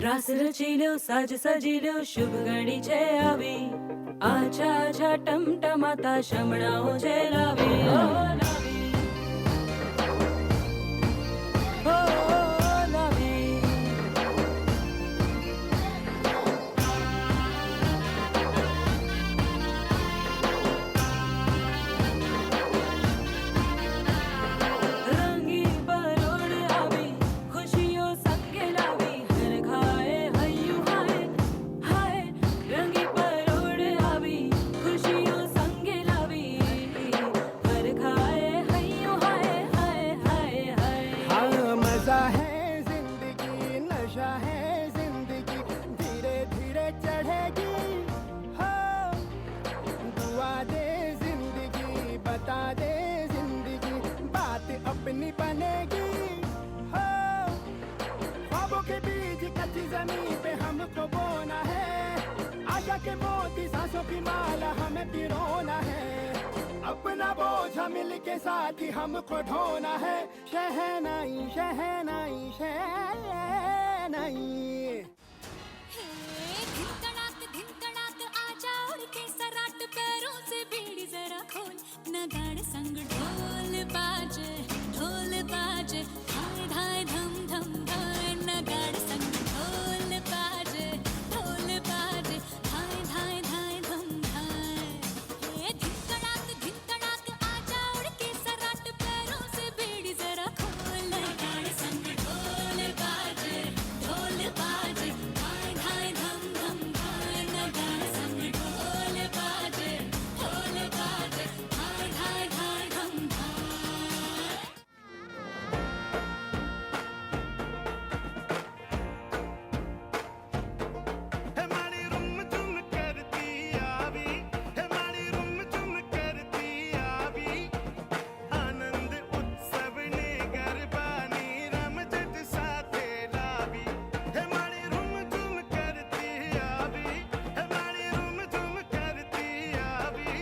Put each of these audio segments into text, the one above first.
રાસ રચી લ્યો સાજ સજી લ્યો શુભ ઘડી છે આવી આછા આછા ટમટમાતા શમણાઓ છે લાવી ઓ લાવી ઓ લાવી રંગી પરોડ આવી ખુશીઓ સંગે લાવી હર ખાએ હૈયું હાય હાય રંગી પરોડ આવી ખુશીઓ સંગે લાવી હર ખાએ હૈયું હાય હાય હાય હાય हाँ मजा है जिंदगी नशा है जिंदगी धीरे धीरे चढ़ेगी हाँ दुआ दे जिंदगी बता दे जिंदगी बात अपनी बनेगी हाँ ख्वाबों के बीज कच्ची जमीन पे हमको बोना है आशा के मोती सांसों की माला हमें पिरोना है अपना बोझा मिल के साथ ही हमको ढोना है शहनाई शहनाई शहनाई धिन तड़ाक आजा उड़ के सराट पैरों से बीड़ी जरा खोल नगाड़ संग ढोल बाजे धाय धाय धम धम धाय नगाड़ संग ढोल बाजे धाय धाय धाय धम धाय धिन तड़ाक आजा उड़ के सराट पैरों से बीड़ी जरा खोल नगाड़ संग ढोल बाजे धाय धाय धम धम धाय नगाड़ संग ढोल बाजे धाय धाय धाय धम धाय हमारी रूम तुम करती आवी हमारी रूम तुम करती आवी आनंद उत्सव ने गरबानी रमजत साथे लावी हमारी रूम तुम करती आवी हमारी रूम तुम करती आवी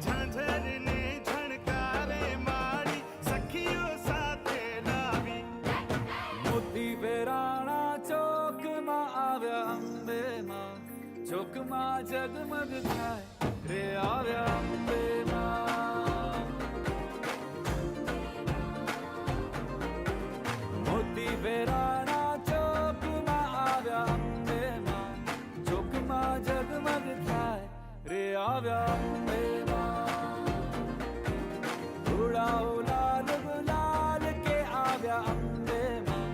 झांझर ने झणकारे मारी सखियों साथे लावी મોતી વેરાણા ચોકમાં આવ્યા અંબે માં ચોકમાં જગમગ થાય રે આવ્યા અંબે માં મોતી વેરાણા ચોકમાં આવ્યા અંબે માં ચોકમાં જગમગ થાય રે આવ્યા અંબે માં ઉડાઓ લાલ ગુલાલ के આવ્યા અંબે માં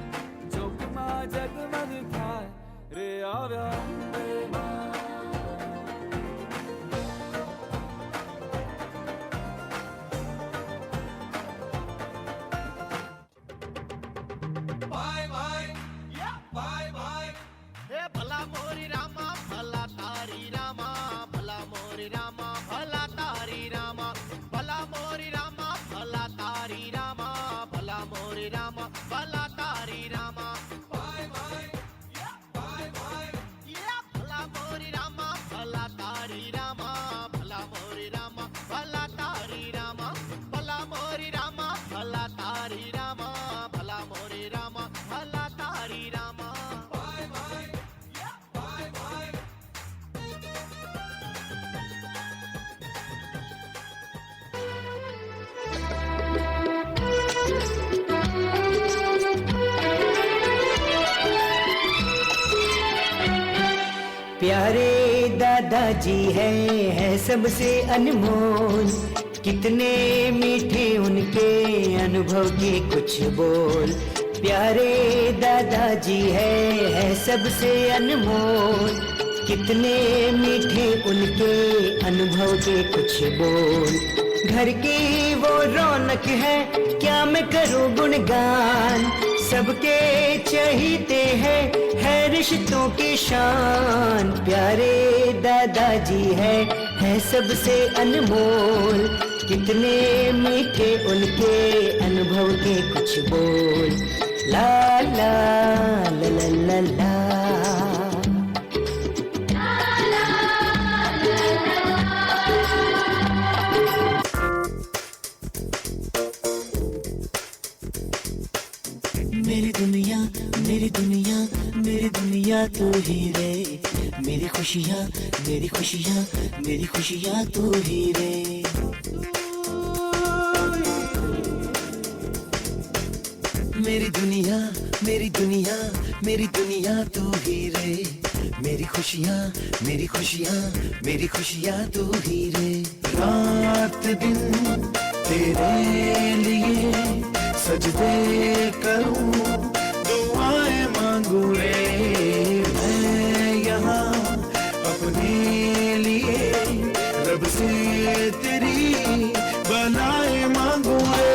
ચોકમાં જગમગ થાય રે આવ્યા અંબે માં हे भला मोरी रामा भला तारी रामा भला मोरी रामा भला तारी रामा भला मोरी रामा भला तारी रामा भला मोरी रामा भला तारी रामा भला मोरी रामा भला तारी रामा भला मोरी रामा भला तारी रामा भला मोरी रामा भला तारी रामा भला मोरी रामा भला तारी रामा प्यारे दादाजी है सबसे अनमोल कितने मीठे उनके अनुभव के कुछ बोल प्यारे दादाजी है सबसे अनमोल कितने मीठे उनके अनुभव के कुछ बोल घर की वो रौनक है क्या मैं करूं गुणगान सबके चहीते है रिश्तों की शान प्यारे दादाजी है सबसे अनमोल कितने मीठे उनके अनुभव के कुछ बोल ला ला ला ला ला, ला। मेरी दुनिया मेरी दुनिया मेरी दुनिया तू ही रे, मेरी खुशियाँ मेरी खुशियाँ मेरी खुशियाँ तू ही रे। मेरी दुनिया मेरी दुनिया मेरी दुनिया तू ही रे, मेरी खुशियाँ मेरी खुशियाँ मेरी खुशियाँ तू ही रे। रात दिन तेरे लिए सजदे करूं, दुआएं मांगू रे मैं यहाँ अपने लिए, रब से तेरी बनाए मांगू रे।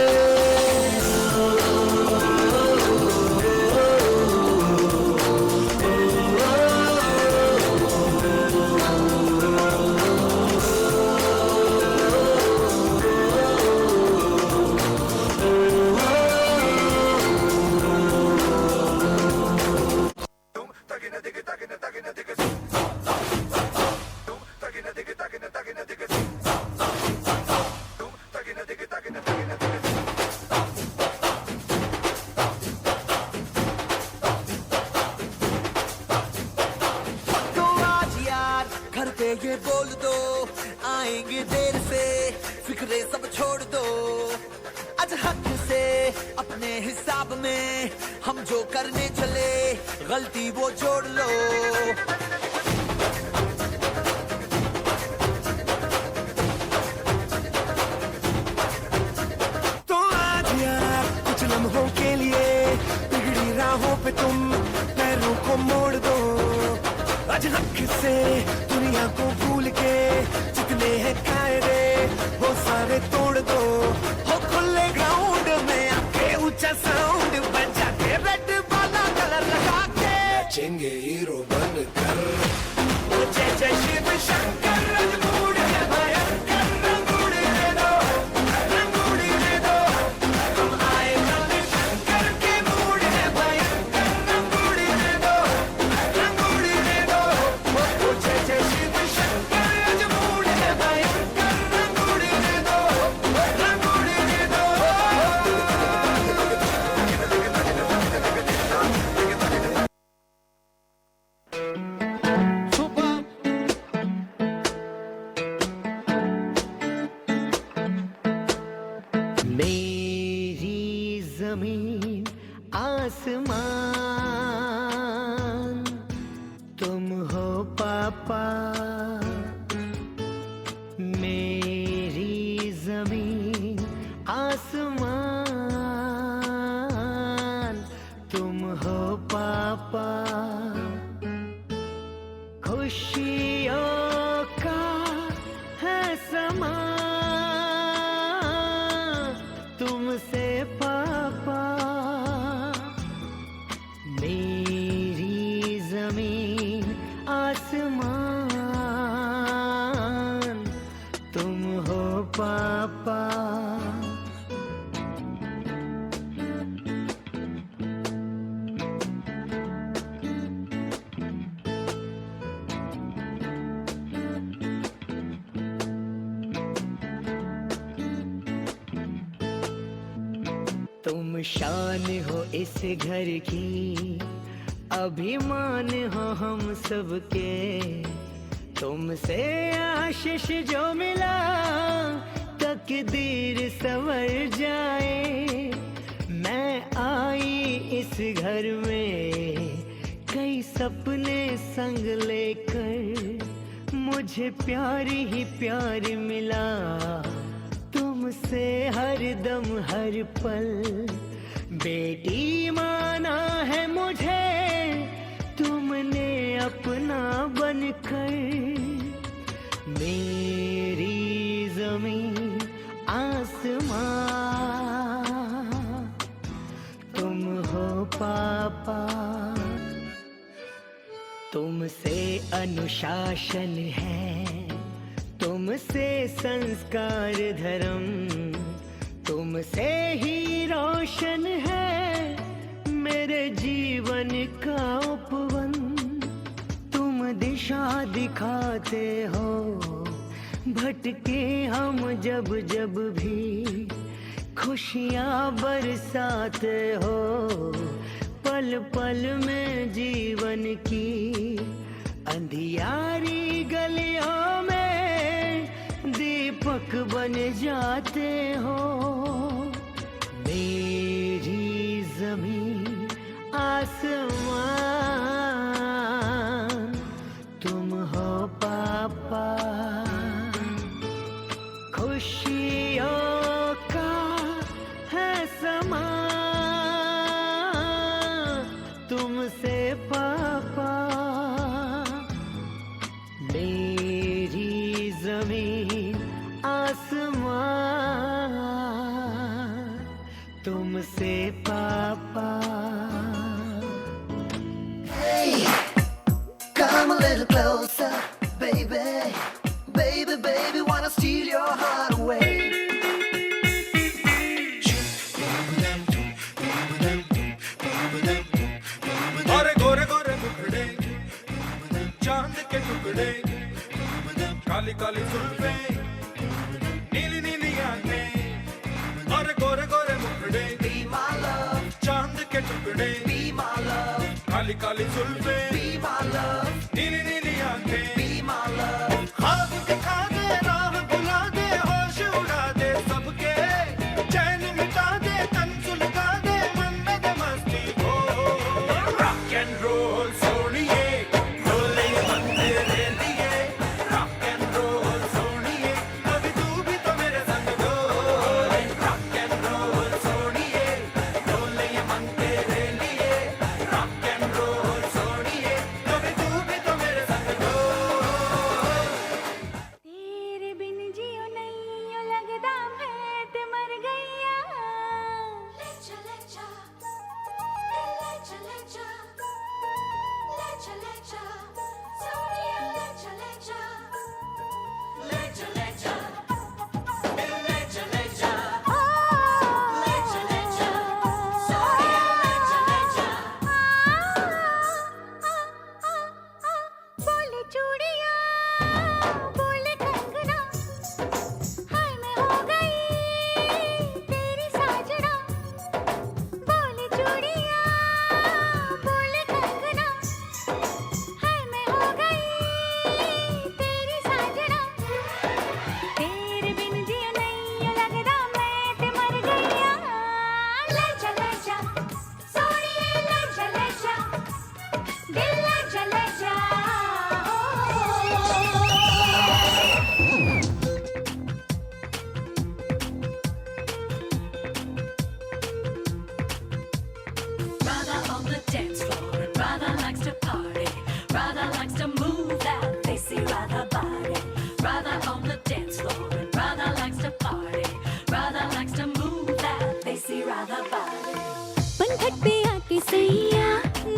ये बोल दो आएंगे देर से, फिक्रे सब छोड़ दो आज हक से। अपने हिसाब में हम जो करने चले, गलती वो जोड़ लो। तो आज यार कुछ लम्हों के लिए बिगड़ी राहों पे तुम पैरों को मोड़ दो। आज हक से दुनिया को भूल के जितने हैं कायदे वो सारे तोड़ दो। हो खुले ग्राउंड में आके ऊंचा साउंड बजा के रेड वाला कलर लगा के चेंगे हीरो बनकर। जय जय शिव शंकर रंगूड़ है भयंकर, रंगूड़ दे दो रंगूड़ दे दो। तुम आए रंग शंकर के मूड है भयंकर, रंगूड़ दे दो रंगूड़ दे दो। जय जय शिव शंकर रंगूड़ है भयंकर, रंगूड़ दे दो रंगूड़ दे दो। मेरी जमीन आसमान तुम हो पापा, मेरी जमीन आसमान तुम हो पापा। खुशियों का है समा तुमसे पापा, मेरी जमीन आसमान तुम हो पापा। तुम शान हो इस घर की, अभिमान हो हम सबके। तुमसे आशीष जो मिला, तकदीर संवर जाए। मैं आई इस घर में कई सपने संग लेकर, मुझे प्यार ही प्यार मिला तुमसे हर दम हर पल। बेटी माना है मुझे तुमने अपना बनकर। मेरी जमीन आसमां तुम हो पापा। तुमसे अनुशासन है, तुमसे संस्कार धर्म, तुमसे ही रोशन है मेरे जीवन का उपवन। तुम दिशा दिखाते हो, भटके हम जब जब भी खुशियाँ बरसाते हो। पल पल में जीवन की अंधियारी गलियों में दीपक बन जाते हो। मेरी जमीन आसमान तुम हो पापा, खुशियों का है समा तुमसे पापा। मेरी जमीन आसमान तुमसे पापा। Hey, come a little closer, baby. Baby, baby, wanna steal your heart away. अरे गोरे गोरे मुखड़े चांद के टुकड़े, काली काली जुल्फें नीली नीली आंखें। अरे गोरे गोरे मुखड़े Be my love, चांद के टुकड़े, be my love, Kali Kali जुल्फें be my love, नीली नीली आंखें। be my love. ख्वाब दिखा दे, राह बुला दे, होश उड़ा दे सबके, चैन मिटा दे, तन सुलगा दे, मन में दे मस्ती को। रॉक एंड रोल सोनिए, डोले मन तेरे लिए। रॉक एंड रोल सोनिए, कभी तू भी तो मेरे संग डोले। रॉक एंड रोल सोनिए, डोले मन तेरे लिए। रॉक एंड रोल सोनिए, कभी तू भी तो मेरे संग डोले। तेरे बिन जियो नहीं यो लगदा मैं ते मर गईया। ले चले जा, ले चले जा, ले चले जा, सोनिया ले चले जा, ले चले जा, ले चले जा, ले चले जा, सोनिया ले चले जा। बोले चूड़िया, बोले कंगना, हाय मैं हो गई तेरी साजना। बोले चूड़िया, बोले कंगना, हाय मैं हो गई तेरी साजना। तेरे बिन जियो नहीं यो लगदा मैं ते मर गईया। ले चले जा, सोनिए ले चले जा, दिल ले चले जा। Brother on the dance floor, and brother likes to party. Brother likes to move that lacy rather body. Brother on the dance floor, and brother likes to party. Brother likes to move that lacy rather body. पनघट पे आके सैया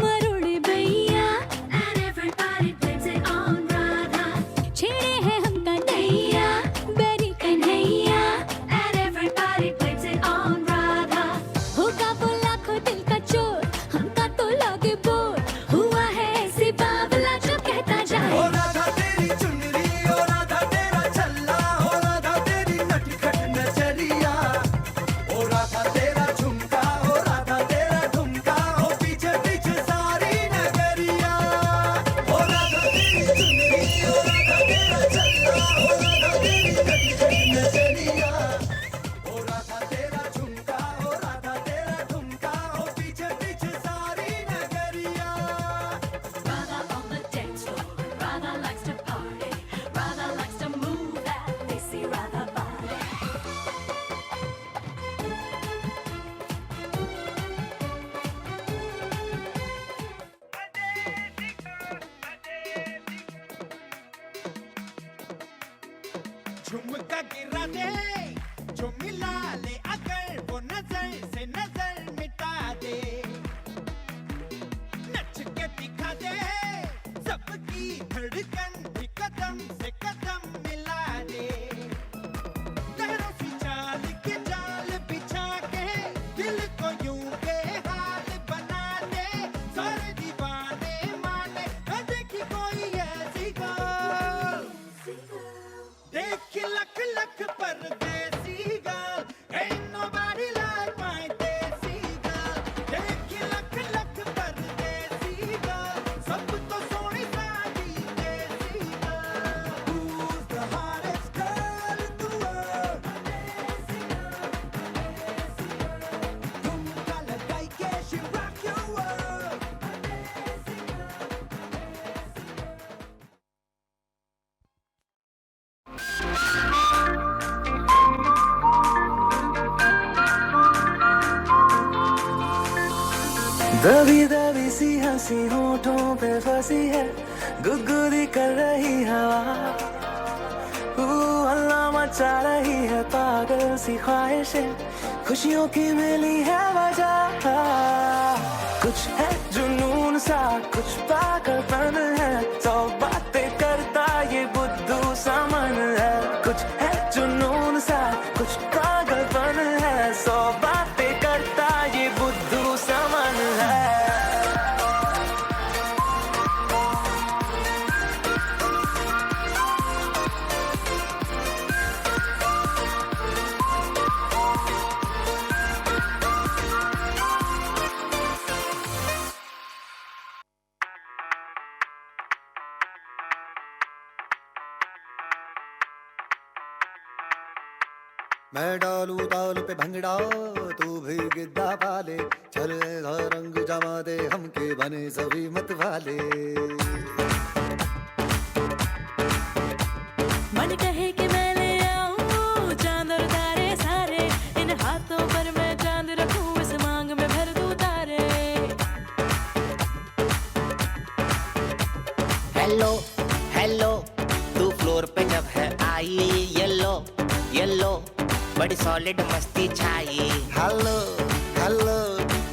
मरोड़े भैया, And everybody blames it on Radha. छेड़े है हमका नैया बेरी Kanhaiya. And everybody blames it on Radha. होगा वो लाखों दिल का चोर, हमका तो लागे बोर। हुआ है ऐसी बावला जो कहता जाए, ओ राधा तेरी चुनरी, ओ राधा तेरा छल्ला, ओ राधा तेरी नटखट नजरिया। ओ राधा तेरा झुमका, ओ राधा तेरा ठुमका, ओ पीछे पीछे सारी नगरिया। ओ राधा तेरी चुनरी, ओ राधा तेरा छल्ला, ओ राधा तेरी नटखट नजरिया। ओ राधा तेरा झुमका, ओ राधा तेरा ठुमका, ओ पीछे पीछे सारी नगरिया। Radha on the dance floor, Radha likes to party. Radha likes to move that lacy Radha body. झुमका गिरा दे, जो मिला ले अगर वो नजर से नजर मिटा दे। नच के दिखा दे, सबकी धड़कन भी कदम से कदम मिला दे। लहरों की चाल के जाल बिछा के, दिल को यूं बेहाल बना दे। सारे दीवाने माने, न देखी कोई ऐसी गर्ल। देख लख लख परदेसी girl, ain't nobody like my दबी दबी सी हंसी होठों पे फंसी है, गुदगुदी कर रही हवा, हल्ला मचा रही है पागल सी ख्वाहिशें, खुशियों की मिली है वजह। कुछ है जुनून सा, कुछ पागलपन है, सौ बातें करता ये बुद्धू सा मन है। कुछ है जुनून सा, कुछ पागलपन है, सौ बातें करता ये बुद्धू सा मन है। मैं डालू ताल पे भंगड़ा, तू भी गिद्दा पाले, चल ऐसा रंग जमा दे हमके बने सभी मत वाले। मन कहे कि मैं ले आऊं चांद और तारे सारे, इन हाथों पर मैं चांद रखूं, इस मांग में भर दूं तारे। हेलो हेलो, तू फ्लोर पे जब है आई, येलो येलो बड़ी सॉलिड मस्ती छाई। हेलो हेलो,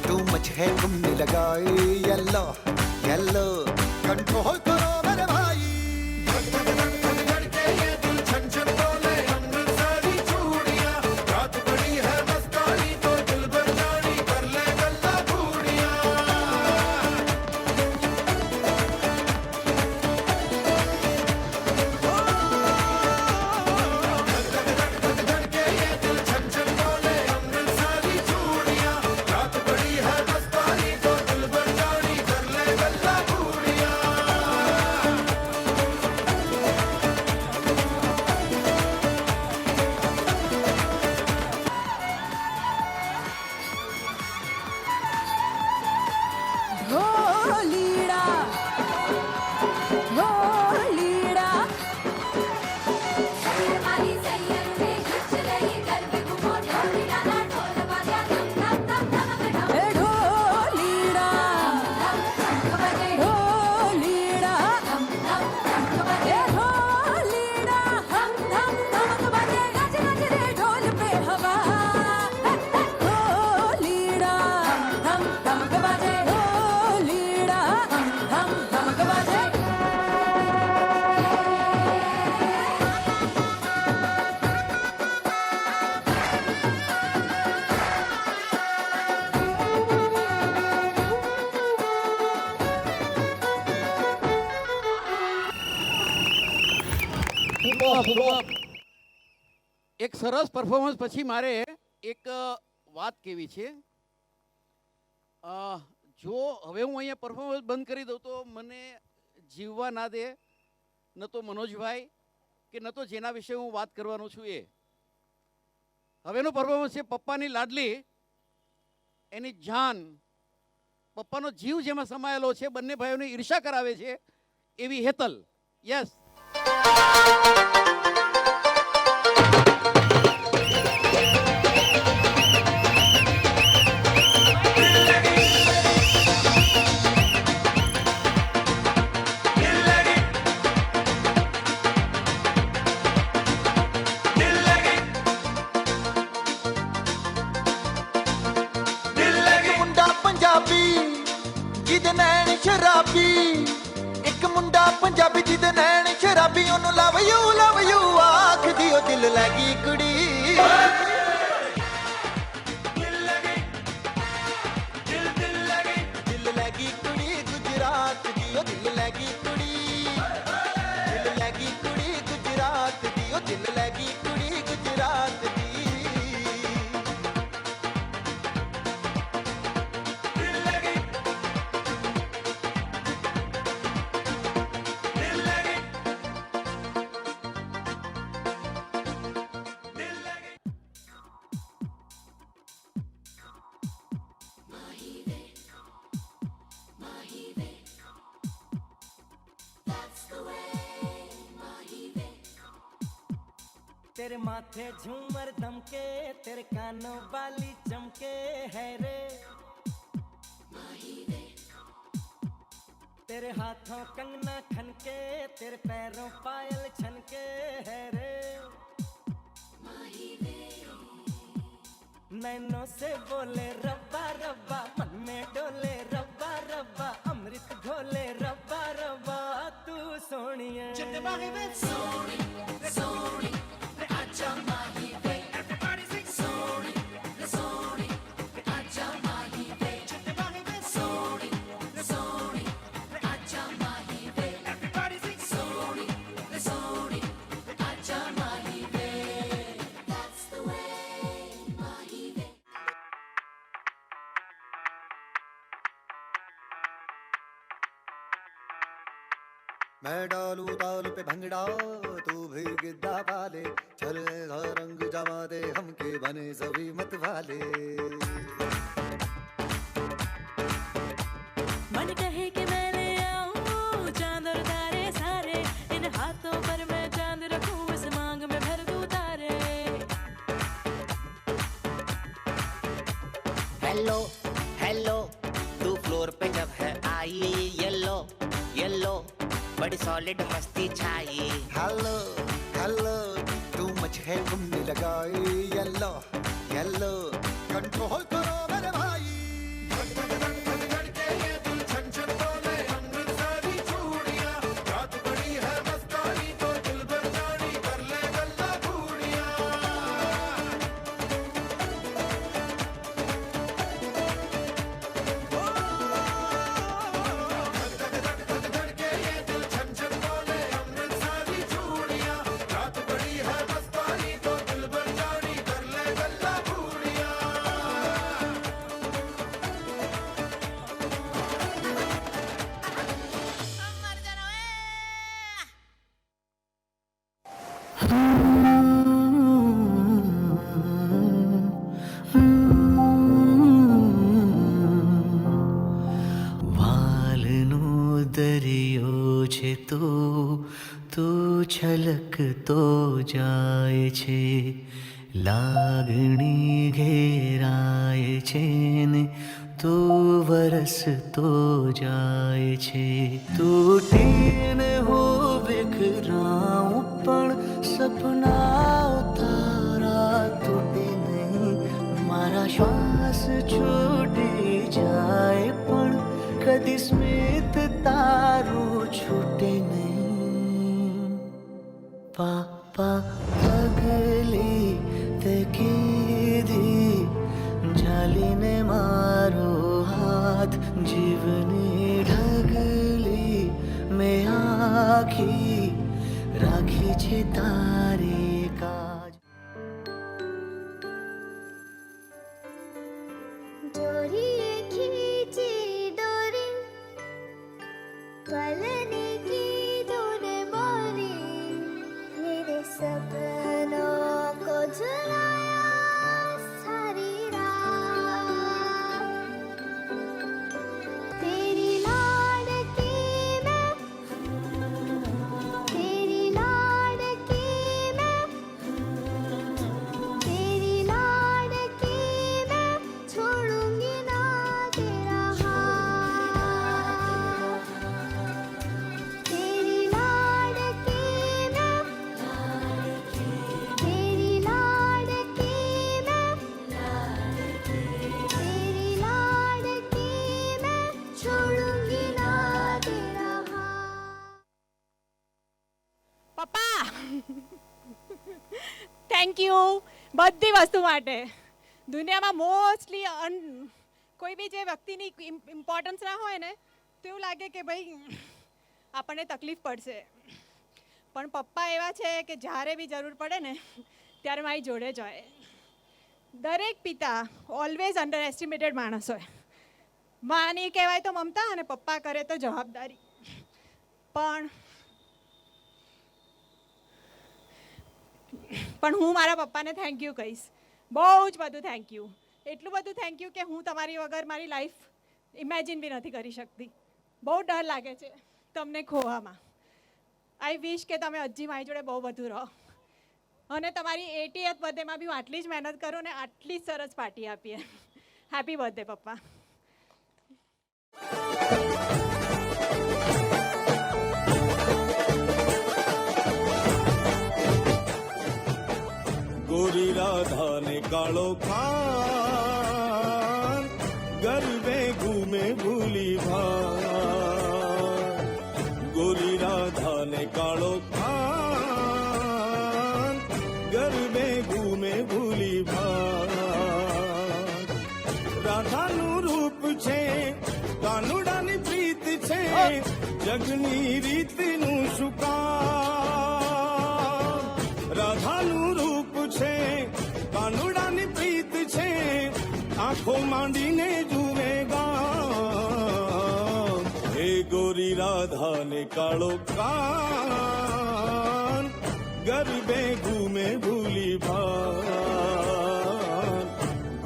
तू मच है तुमने लगाई, येलो येलो कंट्रोल करो मेरे भाई। ढोलीड़ा ढोलीड़ा वाली सैयद ने खिंच रही गरबे घुमो ढोलीड़ा ना ढोल बाजा धम धम धम धमकड़ा ए ढोलीड़ा बजे ढोलीड़ा धम धम धम बजे ए ढोलीड़ा धम धम धमक बजे गज गज रे ढोल पे हवा, ढोलीड़ा धम धमक बजे ढोलीड़ा धम धमक बजे। એક સરસ પરફોર્મન્સ પછી મારે એક વાત કહેવી છે. જો હવે હું અહીંયા પરફોર્મન્સ બંધ કરી દઉં તો મને જીવવા ના દે ન તો મનોજભાઈ કે ન તો જેના વિશે હું વાત કરવાનો છું એ. હવેનું પરફોર્મન્સ છે પપ્પાની લાડલી, એની જાન, પપ્પાનો જીવ જેમાં સમાયેલો છે, બંને ભાઈઓને ઈર્ષા કરાવે છે એવી હેતલ. યસ. ਮੁੰਡਾ ਪੰਜਾਬੀ ਜਿਹਦੇ ਨੈਣ ਸ਼ਰਾਬੀ, ਇੱਕ ਮੁੰਡਾ ਪੰਜਾਬੀ ਜਿਹਦੇ ਨੈਣ ਸ਼ਰਾਬੀ, ਉਹਨੂੰ ਲਵ ਯੂ ਆਖਦੀ ਉਹ ਦਿਲ ਲੈ ਗਈ ਕੁੜੀ। ਦਿਲ ਲੈ ਗਈ ਕੁੜੀ ਗੁਜਰਾਤ ਦੀ, ਉਹ ਦਿਲ ਲੈ ਗਈ ਕੁੜੀ। ਦਿਲ ਲੈ ਗਈ ਕੁੜੀ ਗੁਜਰਾਤ ਦੀ, ਉਹ ਦਿਲ ਲੈ ਗਈ ਕੁੜੀ ਗੁਜਰਾਤ ਦੀ। तेरे माथे झूमर दमके, तेरे कानों वाली चमके है रे। तेरे हाथों कंगना खनके, तेरे पैरों पायल छनके है रे नैनों से बोले रब्बा रब्बा, मन में डोले रब्बा रब्बा, अमृत घोले रब्बा रब्बा, तू सोनिए मैं डालू ताल पे भंगड़ा, तू भी गिद्दा पाले, चले रंग जमा दे हमके बने सभी मत वाले। मन कहे कि मैं ले आऊं चांद और तारे सारे, इन हाथों पर मैं चांद रखूं, इस मांग में भर दूं तारे। हेलो हेलो, तू फ्लोर पे जब है आई, येलो येलो बड़ी सॉलिड मस्ती छाई। हेलो हेलो, तू मच है तुमने लगाई, येलो येलो कंट्रोल करो मेरे भाई। વાલનો દરિયો છે તો છલકતો જાય છે, લાગણી ઘેરાય છે ને તો વરસતો જાય છે. તૂટીને હું વિખરાઉં પણ સપનાઓ તારા તૂટે નહીં, મારા શ્વાસ છૂટી જાય પણ કદી સ્મિત તારું છૂટે નહીં. પાપા પગલી તે કીધી ઝાલીને મારો હાથ, જીવની ઢગલી મેં આખી રાખી છે તારી કાજ. डोरी खींची डोरी, पलने की तूने बोली, मेरे सपनों को झुलाया सारी रात. तेरी लाडकी मैं, तेरी लाडकी मैं, तेरी लाडकी मैं, छोड़ूंगी ना तेरा हाथ. तेरी लाडकी मैं, तेरी लाडकी मैं, तेरी लाडकी मैं, छोड़ूंगी ना तेरा हाथ. પપ્પા થેન્ક યુ બધી વસ્તુ માટે. દુનિયામાં મોસ્ટલી કોઈ બી જે વ્યક્તિની ઇમ્પોર્ટન્સ ના હોય ને તો એવું લાગે કે ભાઈ આપણને તકલીફ પડશે, પણ પપ્પા એવા છે કે જ્યારે બી જરૂર પડે ને ત્યારે મારી જોડે જ હોય. દરેક પિતા ઓલવેઝ અંડર એસ્ટિમેટેડ માણસ હોય. માની કહેવાય તો મમતા અને પપ્પા કરે તો જવાબદારી. પણ હું મારા પપ્પાને થેન્ક યુ કહીશ, બહુ જ બધું થેન્ક યુ. એટલું બધું થેન્ક યુ કે હું તમારી વગર મારી લાઈફ ઇમેજિન બી નથી કરી શકતી. બહુ ડર લાગે છે તમને ખોવામાં. આઈ વિશ કે તમે હજી મારી જોડે બહુ વધુ રહો અને તમારી 80th બર્થડેમાં બી હું આટલી જ મહેનત કરું ને આટલી જ સરસ પાર્ટી આપીએ. હેપી બર્થડે પપ્પા. कालो खान गरबे घूमे भूली भान गोरी राधा ने कालो खान गरबे घूमे भूली भान राधाનું રૂપ છે કાનુડાની પ્રીત છે જગની રીતનું સુકામ રાધાનું રૂપ છે કાનુડાની પ્રીત છે આંખો માંડીને જુવેગા હે ગોરી રાધાને કાળો કાન ગરબે ઘૂમે ભૂલી ભાન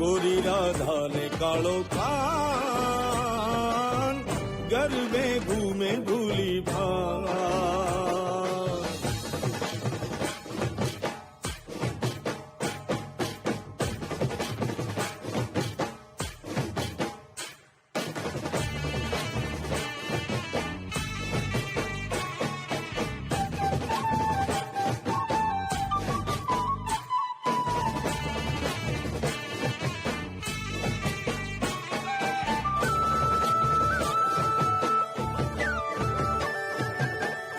गोरी राधा ने कालो खान गरबे घूमे भूली भान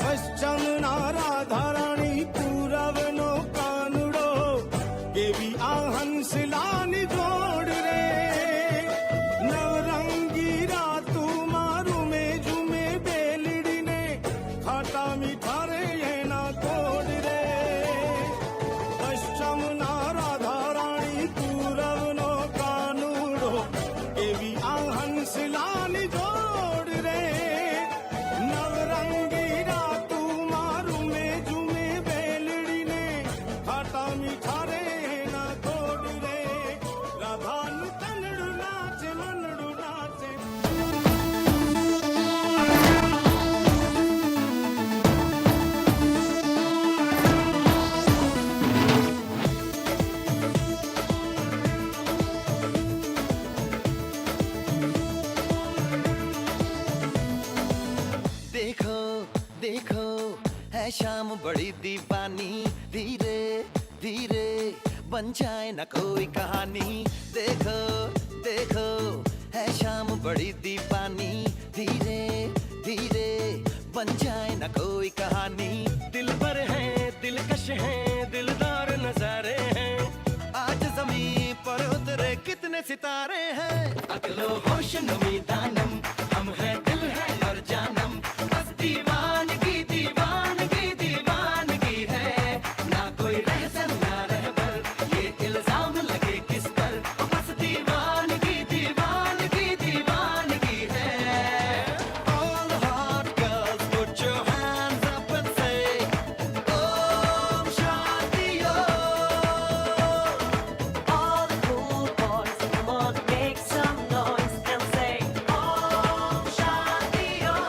પશ્ચિમના રાધા રાણી પૂરવનો કાનુડો કેવી આ હંસલાની જોડ રે નવરંગી રાતું મારું મેં ઝુમે બેલડીને ખાટા મીઠા રે એના કોડ રે પશ્ચિમના રાધા રાણી પૂરવનો કાનુડો કેવી આ હંસલાની જોડ રે નવરંગી રાતું મારું મેં ઝુમે બેલડીને ખાટા મીઠા રે એના કોડ રે રાધાનું તનડું નાચે મનડું નાચે देखो देखो है शाम बड़ी दीवानी धीरे धीरे बन जाए न कोई कहानी देखो देखो है शाम बड़ी दीवानी धीरे धीरे बन जाए न कोई कहानी दिल पर है दिलकश है दिलदार नजारे हैं आज जमीन पर उतरे कितने सितारे हैं अकलो होश नमी दानम हम हैं दिल है और जानम बस दीवानगी दीवानगी दीवानगी है ना कोई रहसन ना रहबर ये इल्जाम लगे किस पर बस दीवानगी दीवानगी दीवानगी है All the hot girls put your hands up and say Om Shanti Om All the cool boys, come on, make some noise and say Om Shanti Om.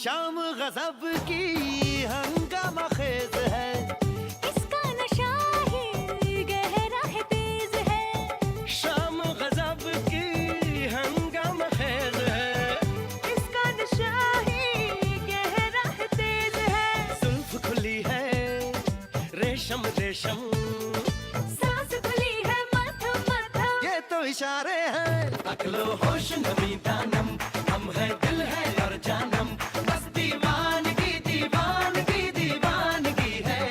शाम गजब की हंगामा खेज है इसका नशा ही गहरा है तेज है शाम गजब की हंगामा खेज है इसका नशा ही गहरा है तेज है जुल्फ खुली है रेशम रेशम सांस खुली है मध्यम मध्यम ये तो इशारे हैं अकलो होश नमी दानम हम हैं दिल है और जानम बस दीवानगी दीवानगी दीवानगी है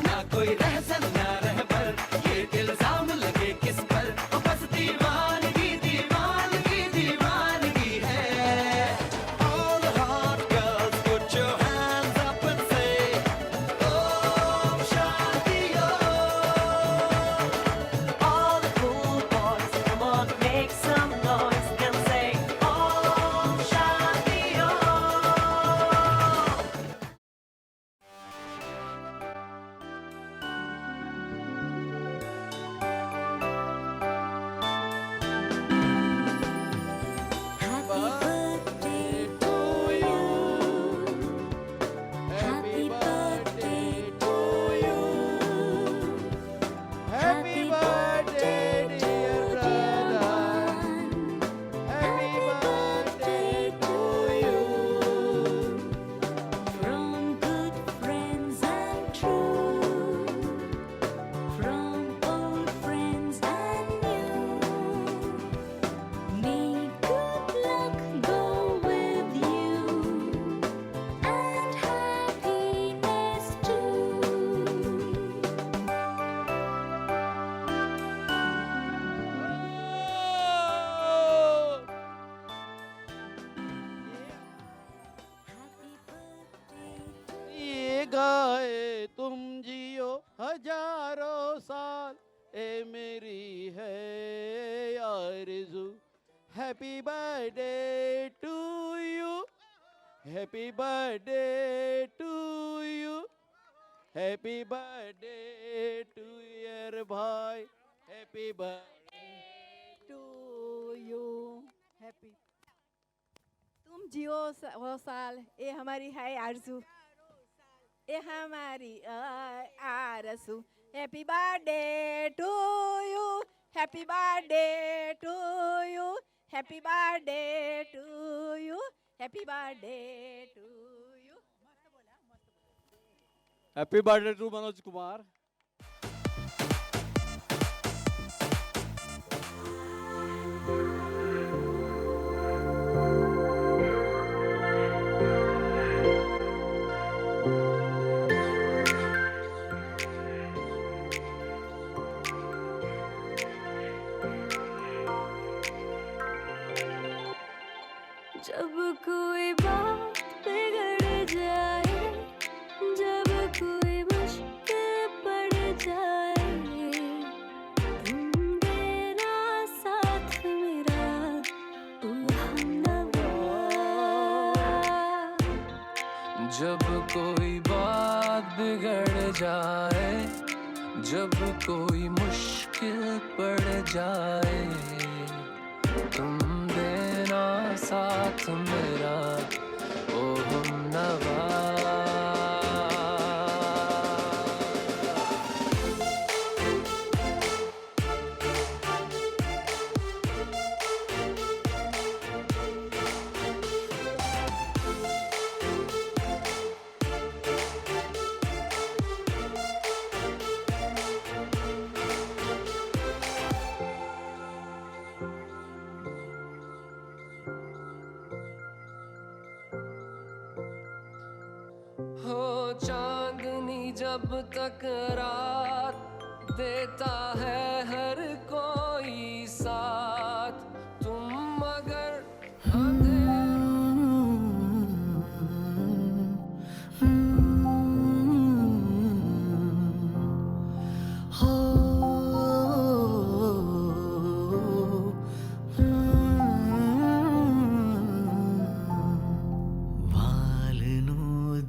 ना कोई रहसन ना रहबर ये इल्जाम लगे किस पर बस दीवानगी दीवानगी दीवानगी है All the hot girls put your hands up and say Om Shanti Om गाए तुम जियो हजारों साल, ए मेरी है आरज़ू। Happy birthday to you, happy birthday to you, happy birthday to ईयर भाई, happy birthday to you. Happy तुम जियो वो साल, ये हमारी है आरज़ू, ये हमारी आरज़ू। Happy birthday to you, happy birthday to you, happy birthday to you, happy birthday to you. Happy birthday to Manoj Kumar. जब कोई बात बिगड़ जाए, जब कोई मुश्किल पड़ जाए, तुम मेरा साथ मेरा ओ हमनवा। जब कोई बात बिगड़ जाए, जब कोई मुश्किल पड़ जाए, तुम देना साथ मेरा ओ हमनवा। हो चांदनी जब तक रात देता है हर कोई साथ, तुम मगर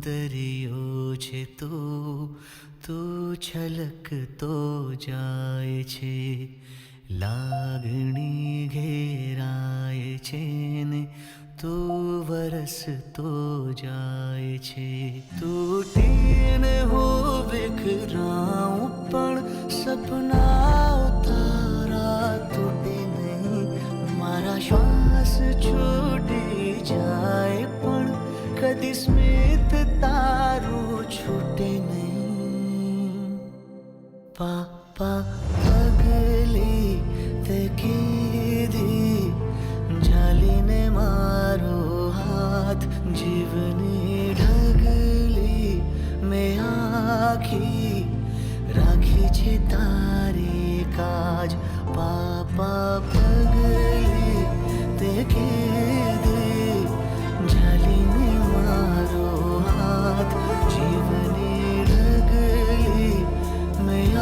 દરિયો છે તું છલકતો જાય છે, લાગણી ઘેરાય છે ને તું વરસતો જાય છે। તૂટીને હું વિખરાઉં પણ સપના તારા તૂટે નહીં, મારા શ્વાસ છૂટી જાય પણ કદી સ્મિત તારું છૂટે નહીં। પાપા પગલી તે કીધી ઝાલીને મારો હાથ, જીવની ઢગલી મેં આખી રાખી છે તારી કાજ। પાપા પગલી તે કીધી ઝાલીને મારો હાથ, જીવની ઢગલી મેં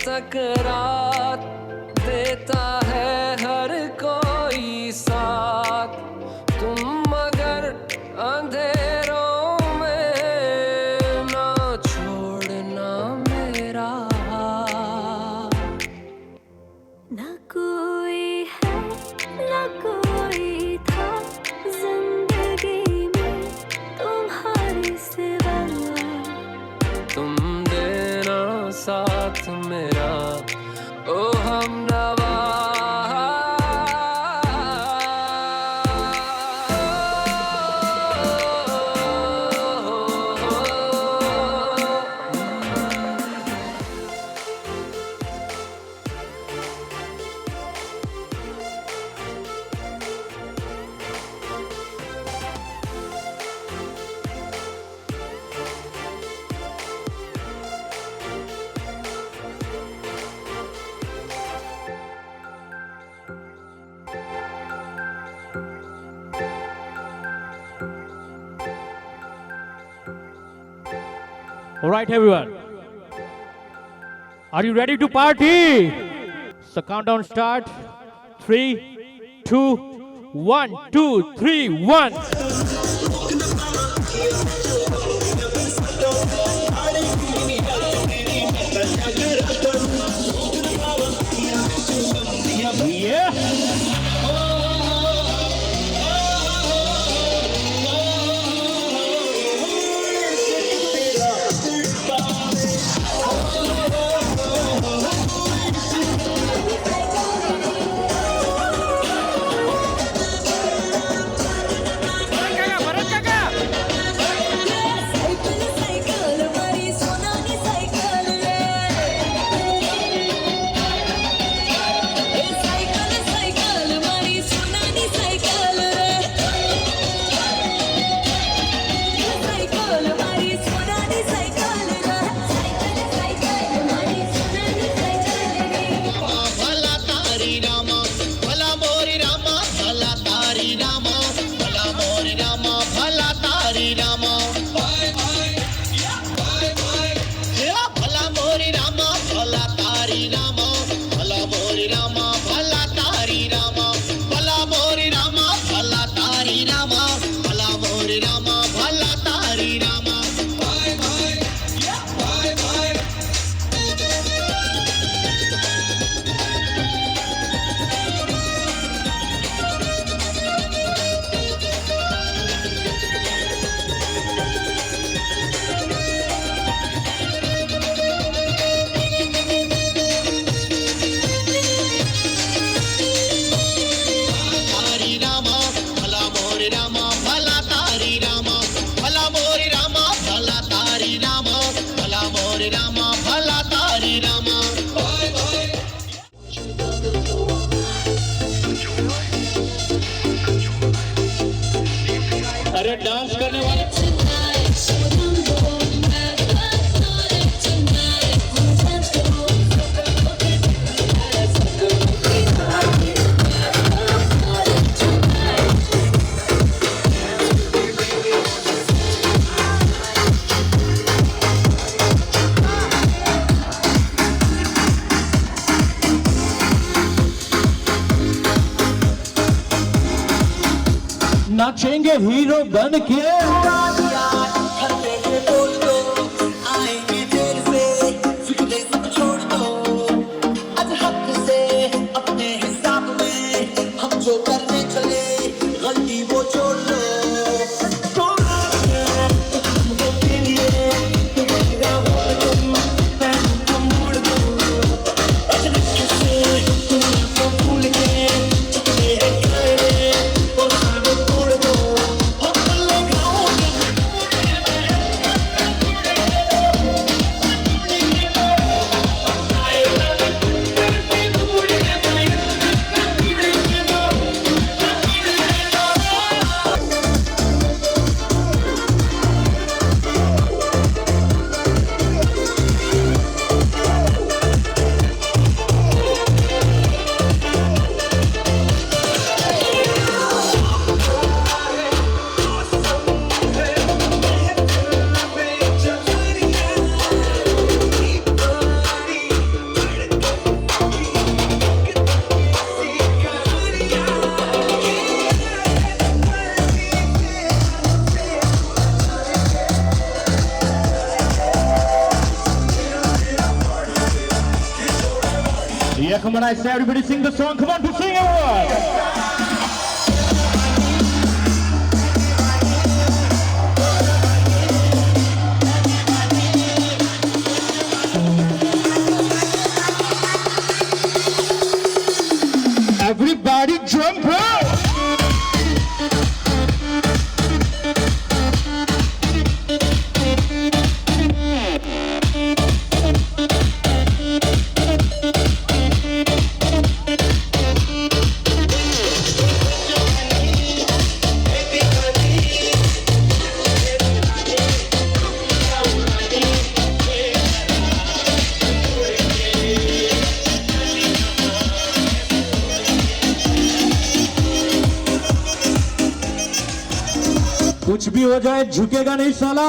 तक रात देता है हर कोई साथ, तुम मगर अंधेरों में ना छोड़ना मेरा हाथ। ना कोई है ना कोई था जिंदगी में तुम्हारे सिवा, तुम देना साथ मेरा ओ हमनवा। All right, everyone. Are you ready to party? So countdown start. 3, 2, 1, 2, 3, 1. Yeah. अरे डांस करने वाले नाचेंगे हीरो बन के। Yeah, come on, I say everybody sing the song. Come on to sing everyone. Everybody jump up! कुछ भी हो जाए झुकेगा नहीं साला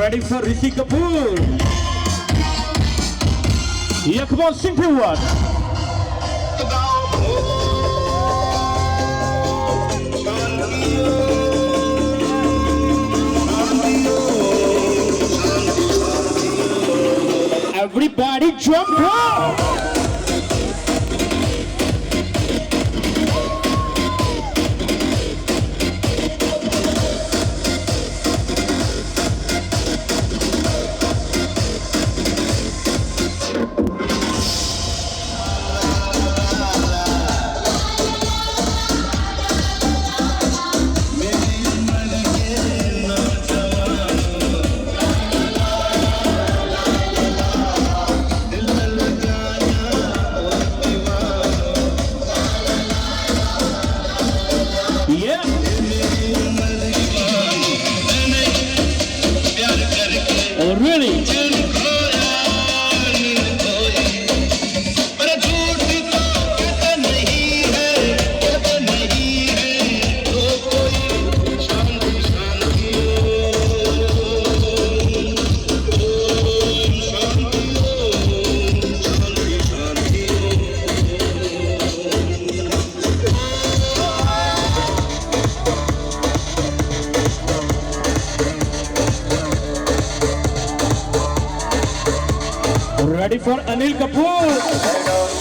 Ready for Rishi Kapoor? Yeah, come on, sing to one. Everybody jump up! Oh, really? Ready for Anil Kapoor?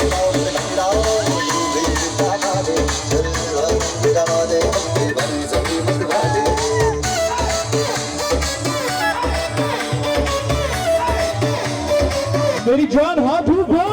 मेरी जान हाथ ऊपर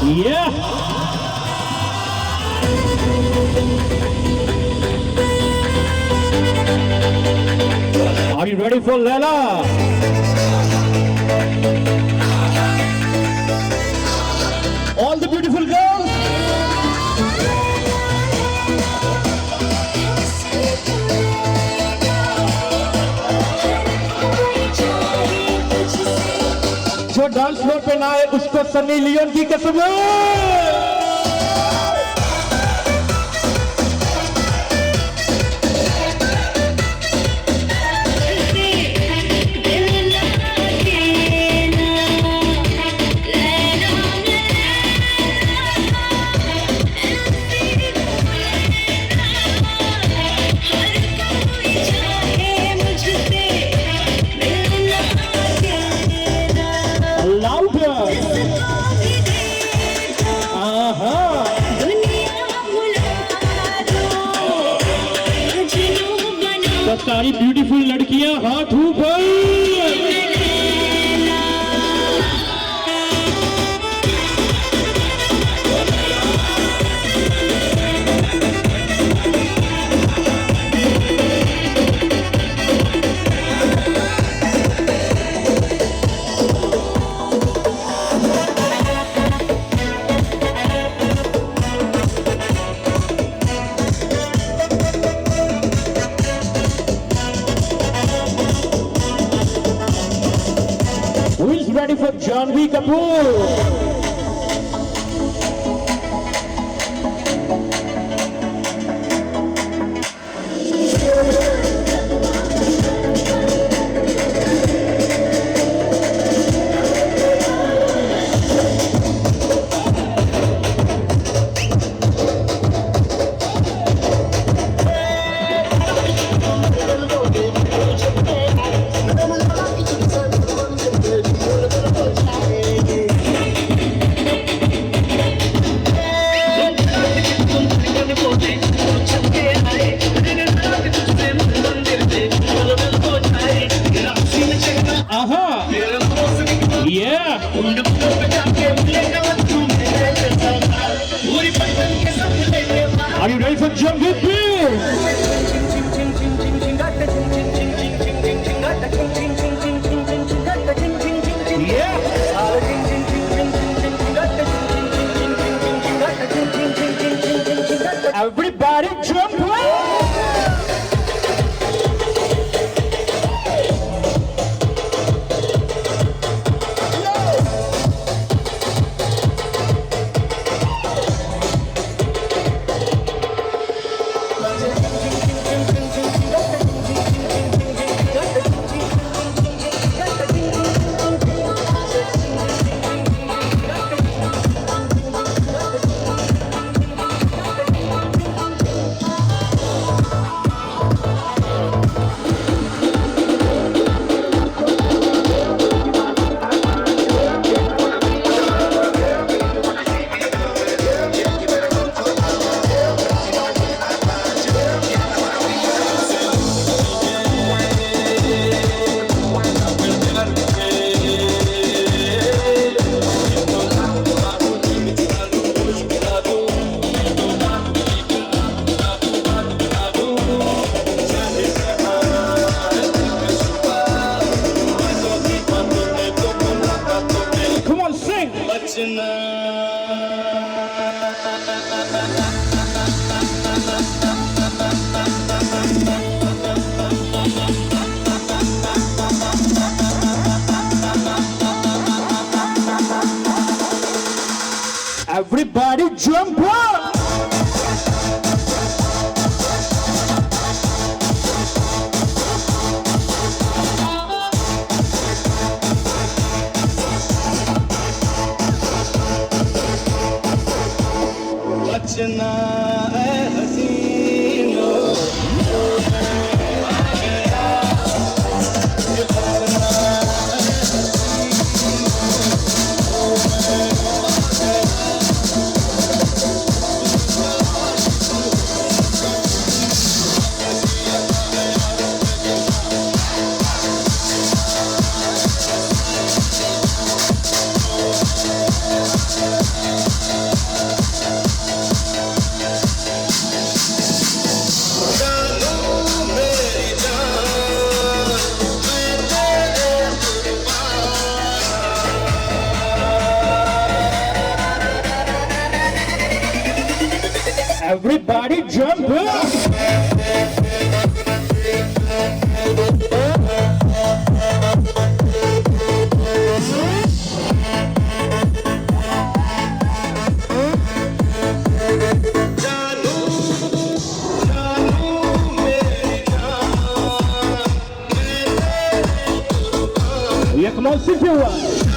Yeah. Are you ready for Leila? All the beautiful girls. जो डांस फ्लोर पे ना आए उसको Sunny Leone की कसम है। सारी ब्यूटीफुल लड़कियां हाथ ऊपर। Who is ready for Janvi Kapoor? Are you ready for Jungle Beat? Yeah. Everybody jump Everybody jump up! बचना है हसीनो Everybody jump up. Yeah, come on, sit here one.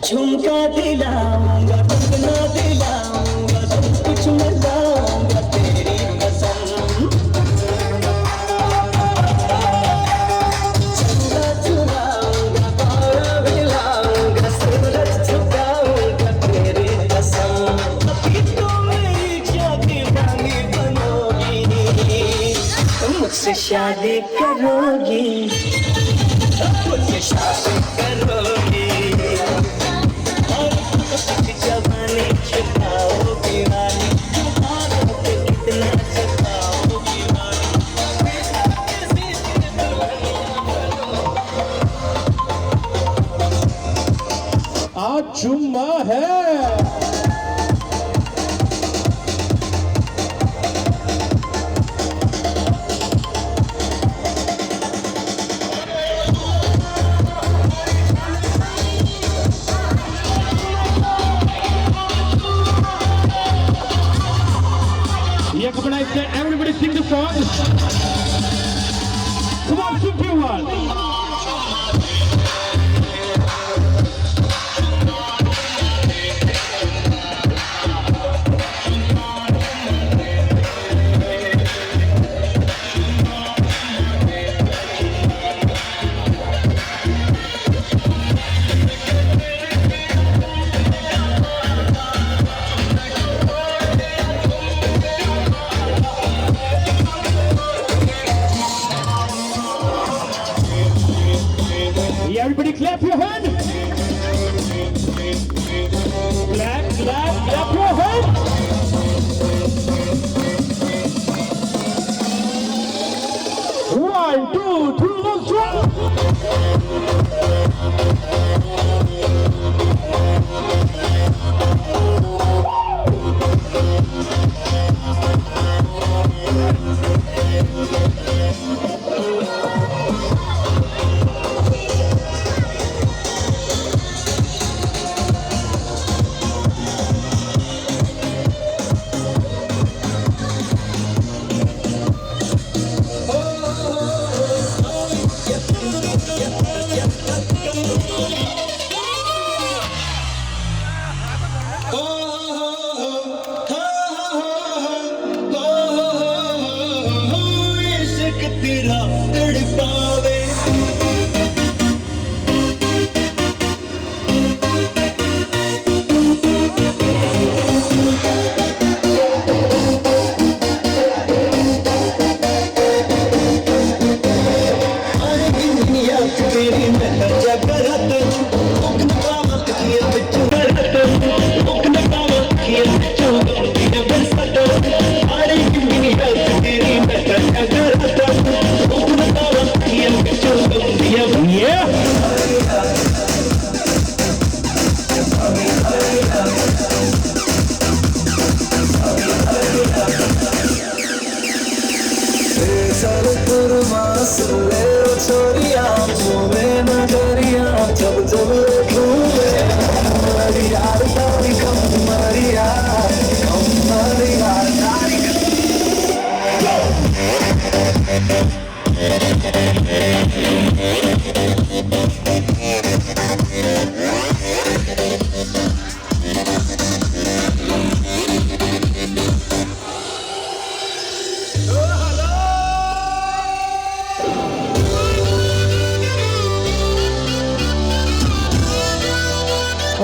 झुमका दिलाऊंगा कंगना दिलाऊंगा सब कुछ मैं लाऊंगा तेरी कसम चंदा चुराऊंगा पारा हिलाऊंगा सूरज झुकाऊंगा तेरी कसम अभी तो मेरी जाती रानी बनोगी मुझसे शादी करोगी मुझसे शादी करोगी जवानी छुपाओगी रानी कितना छुपाओगी आज जुम्मा है Yeah, come on, I said everybody sing the song. Come on, super one. मेरा तड़पावे छोरिया घूमे नगरिया जब जब घूमे हमारी यार तारी कम मरिया तारी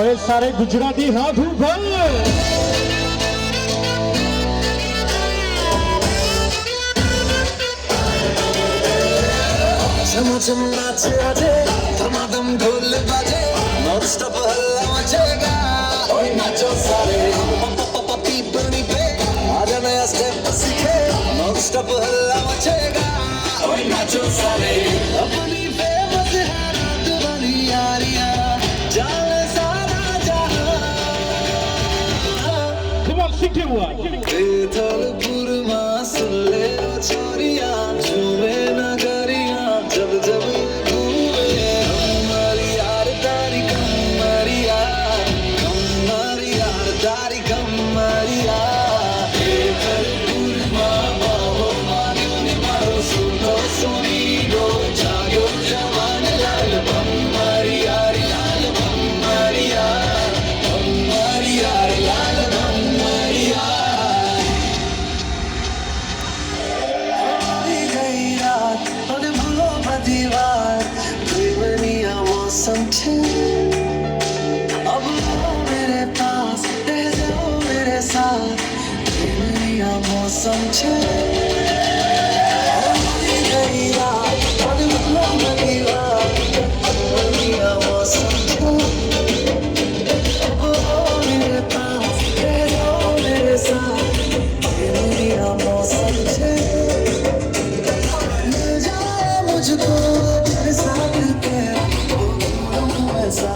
ओए सारे गुजराती हाथ ऊपर चम चम नाचे आजे धमाधम ढोल बाजे नॉन स्टॉप हल्ला मचेगा ओए नाचो सारे पपी बनी पे आजा नया स्टेप सीखे नॉन स्टॉप हल्ला मचेगा ओए नाचो सारे अपनी फेमस है रात वाली यारियां जाने सारा जहां Come on, sing to one. बेथलपुर मां सुन ले ओ छोरिया झूमे नगरिया जब जब घूमे हमारी यार तारी कमरिया तारी कमरिया बेथलपुर मां बाबो मारी मारो सुनो सुनीरो जागो जवान लाल बम्मारी यार लाल बम्मारिया बम्मारी यार लाल बम्मारिया दीवार दीवानिया मौसम छे अब आओ मेरे पास रह जाओ मेरे साथ दीवानिया मौसम छे दीवानिया मौसम छे अब आओ मेरे पास रह जाओ मेरे साथ दीवानिया मौसम छे मुझको तेरे साथ के ऐसा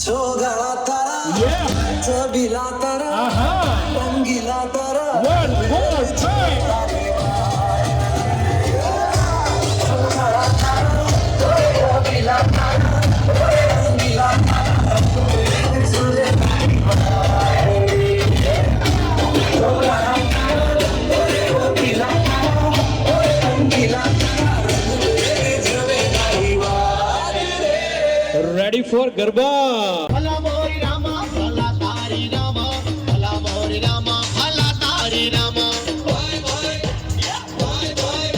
सोगा तारा तबीला तारा रंगीला तारा One more time. सोगा Tara तबीला Tara Rangeela Tara Sole Ready for Garba. भला मोरी रामा भला तारी रामा भला मोरी रामा भला तारी रामा बाय बाय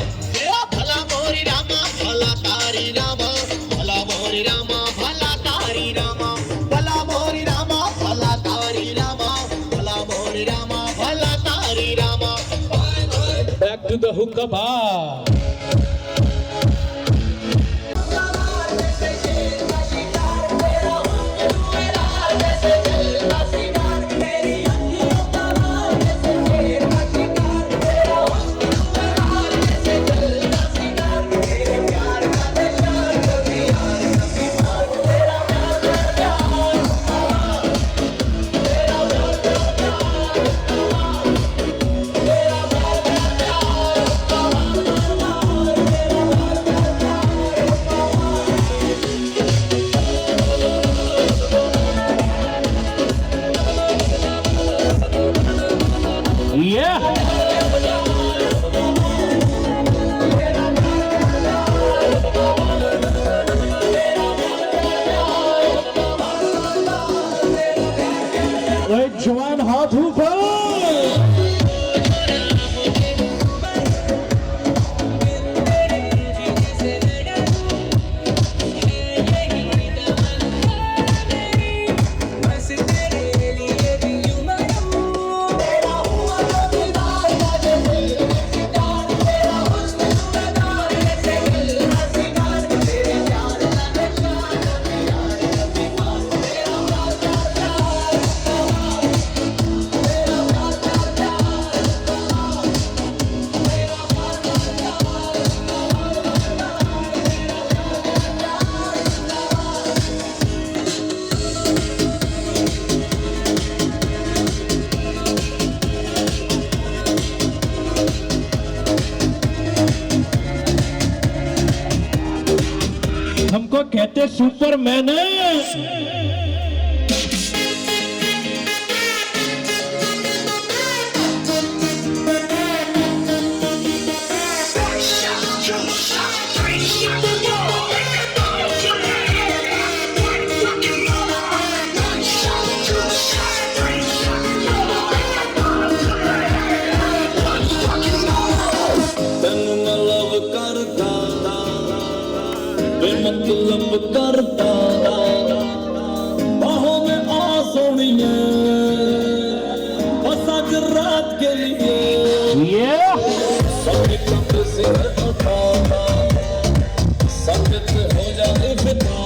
भला मोरी रामा भला तारी रामा भला मोरी रामा भला तारी रामा भला मोरी रामा भला तारी रामा भला मोरी रामा भला तारी Rama bye bye Back to the hookah bar. जवान हाथ ऊपर के सुपरमैन है। मतलब करता बाहों में आ सोनिए बस आज रात के लिए सबके कब्र से उठा संगत हो जाए फिदा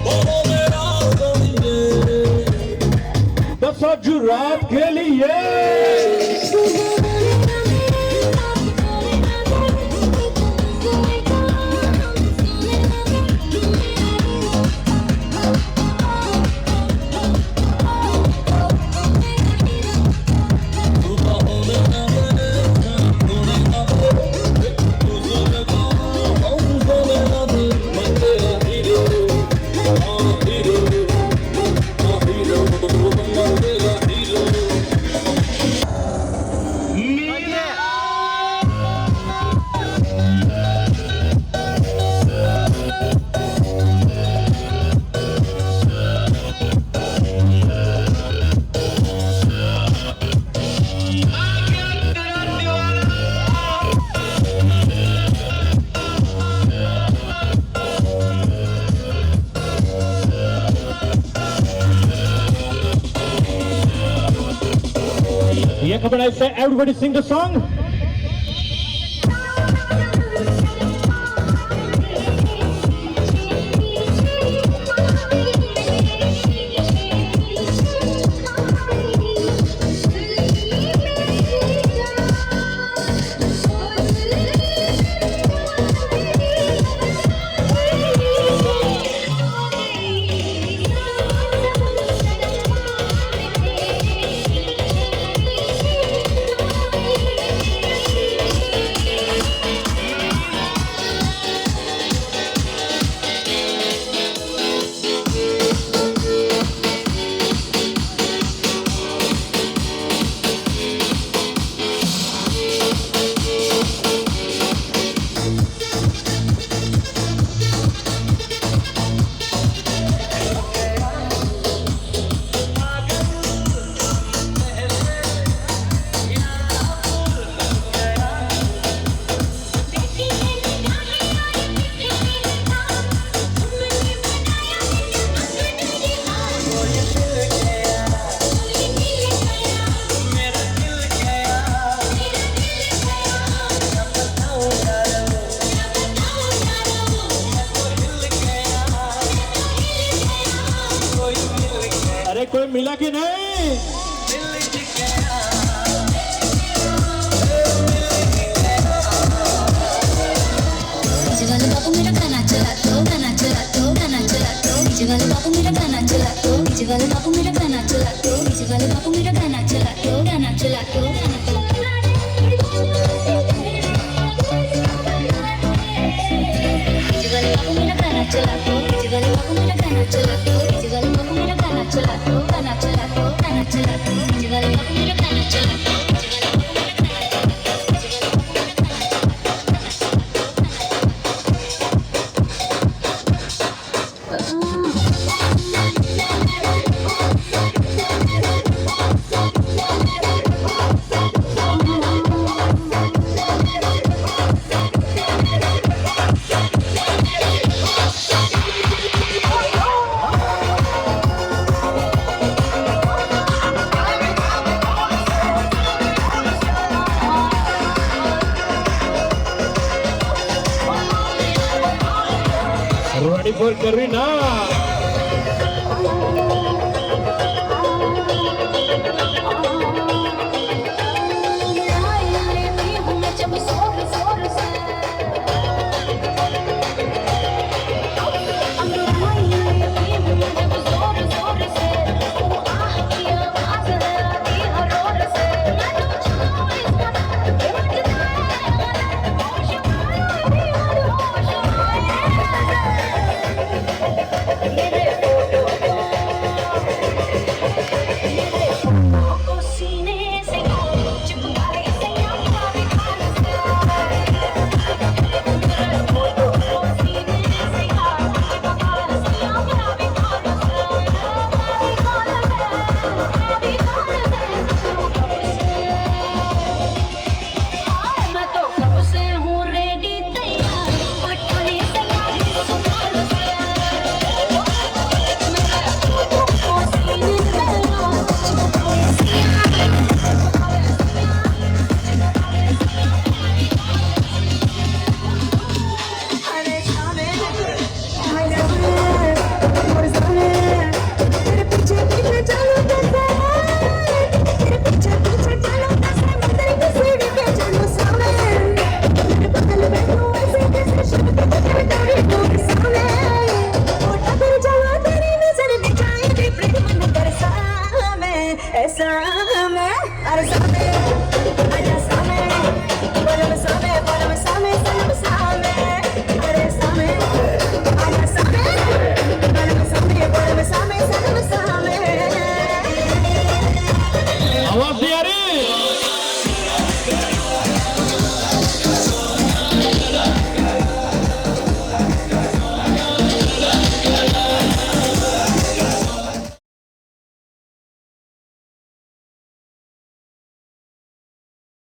बाहों में आ सोनिए बस आज रात के लिए। When I say everybody sing the song. कोई मिला कि नहीं? बाबू मेरा गाना चला तो गाना चला तो गाना चला तो डीजे वाले बाबू मेरा गाना चला तो डीजे वाले बाबू मेरा गाना चला तो डीजे वाले बाबू मेरा गाना चला तो गाना चला तो गाना चला तो डीजे वाले बाबू मेरा गाना चला तो डीजे वाले बाबू मेरा गाना चला तो डीजे वाले बाबू मेरा गाना चला तो गाना चला तो गाना चला तो डीजे वाले बाबू मेरा गाना चला तो Ready for Karina. ऐसा मैं अरे सामने आजा सामने बोलो सामने